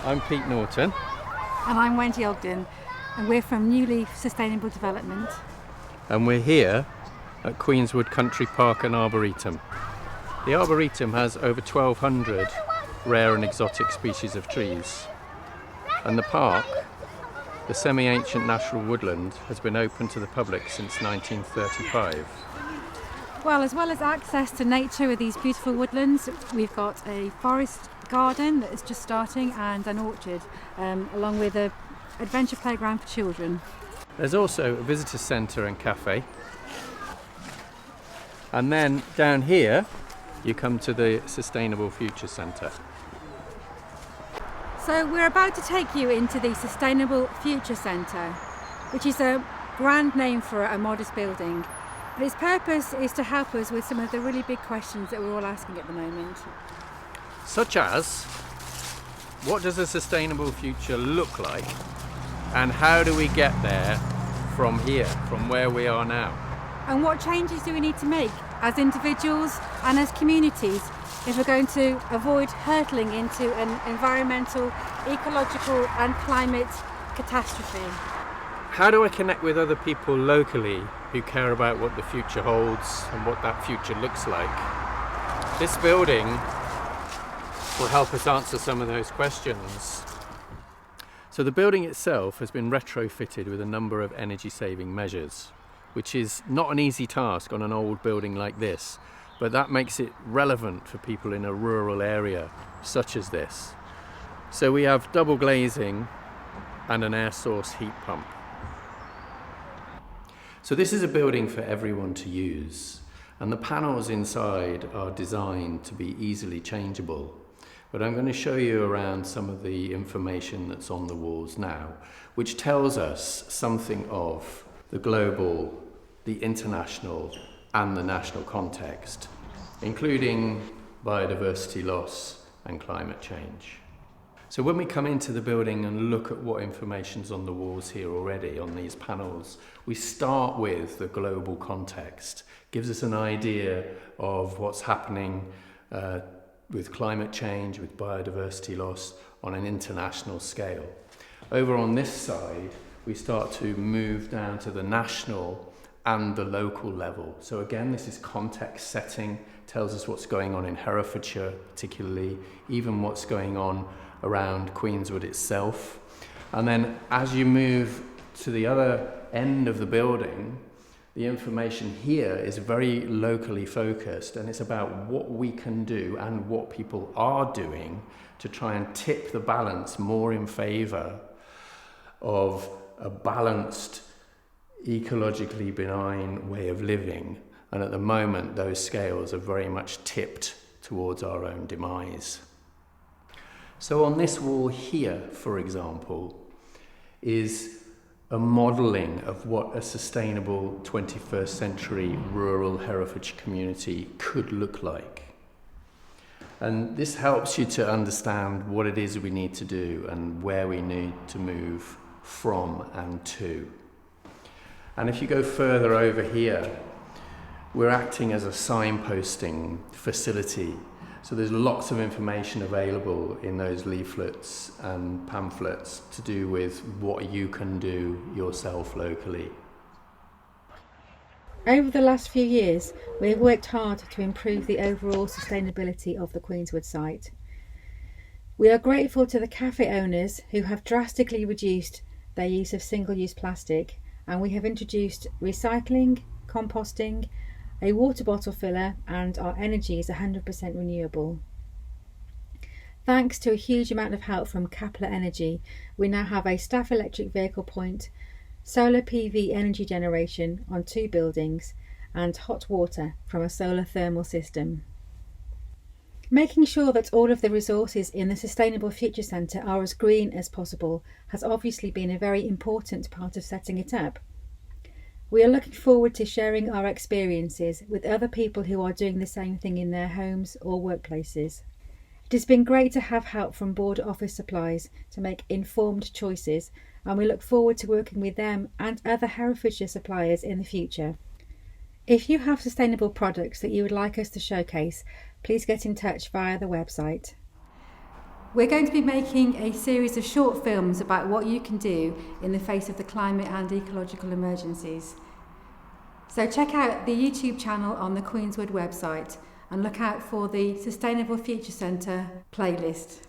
I'm Pete Norton. And I'm Wendy Ogden, and we're from New Leaf Sustainable Development. And we're here at Queenswood Country Park and Arboretum. The Arboretum has over 1,200 rare and exotic species of trees. And the park, the semi-ancient natural woodland, has been open to the public since 1935. Well as access to nature with these beautiful woodlands, we've got a forest garden that is just starting and an orchard, along with an adventure playground for children. There's also a visitor centre and cafe. And then down here you come to the Sustainable Future Centre. So we're about to take you into the Sustainable Future Centre, which is a brand name for a modest building. But its purpose is to help us with some of the really big questions that we're all asking at the moment. Such as, what does a sustainable future look like? And how do we get there from here, from where we are now? And what changes do we need to make as individuals and as communities if we're going to avoid hurtling into an environmental, ecological and climate catastrophe? How do I connect with other people locally who care about what the future holds and what that future looks like? This building will help us answer some of those questions. So the building itself has been retrofitted with a number of energy saving measures, which is not an easy task on an old building like this, but that makes it relevant for people in a rural area such as this. So we have double glazing and an air source heat pump. So this is a building for everyone to use, and the panels inside are designed to be easily changeable. But I'm going to show you around some of the information that's on the walls now, which tells us something of the global, the international and the national context, including biodiversity loss and climate change. So when we come into the building and look at what information's on the walls here already on these panels, we start with the global context. Gives us an idea of what's happening with climate change, with biodiversity loss on an international scale. Over on this side, we start to move down to the national and the local level. So again, this is context setting, tells us what's going on in Herefordshire particularly, even what's going on around Queenswood itself. And then as you move to the other end of the building, the information here is very locally focused, and it's about what we can do and what people are doing to try and tip the balance more in favour of a balanced, ecologically benign way of living. And at the moment, those scales are very much tipped towards our own demise. So on this wall here, for example, is a modelling of what a sustainable 21st century rural Herefordshire community could look like. And this helps you to understand what it is we need to do and where we need to move from and to. And if you go further over here, we're acting as a signposting facility. So there's lots of information available in those leaflets and pamphlets to do with what you can do yourself locally. Over the last few years, we have worked hard to improve the overall sustainability of the Queenswood site. We are grateful to the cafe owners who have drastically reduced their use of single-use plastic, and we have introduced recycling, composting, a water bottle filler, and our energy is 100% renewable. Thanks to a huge amount of help from Capella Energy, we now have a staff electric vehicle point, solar PV energy generation on 2 buildings, and hot water from a solar thermal system. Making sure that all of the resources in the Sustainable Future Centre are as green as possible has obviously been a very important part of setting it up. We are looking forward to sharing our experiences with other people who are doing the same thing in their homes or workplaces. It has been great to have help from Border Office Supplies to make informed choices, and we look forward to working with them and other Herefordshire suppliers in the future. If you have sustainable products that you would like us to showcase, please get in touch via the website. We're going to be making a series of short films about what you can do in the face of the climate and ecological emergencies. So check out the YouTube channel on the Queenswood website and look out for the Sustainable Future Centre playlist.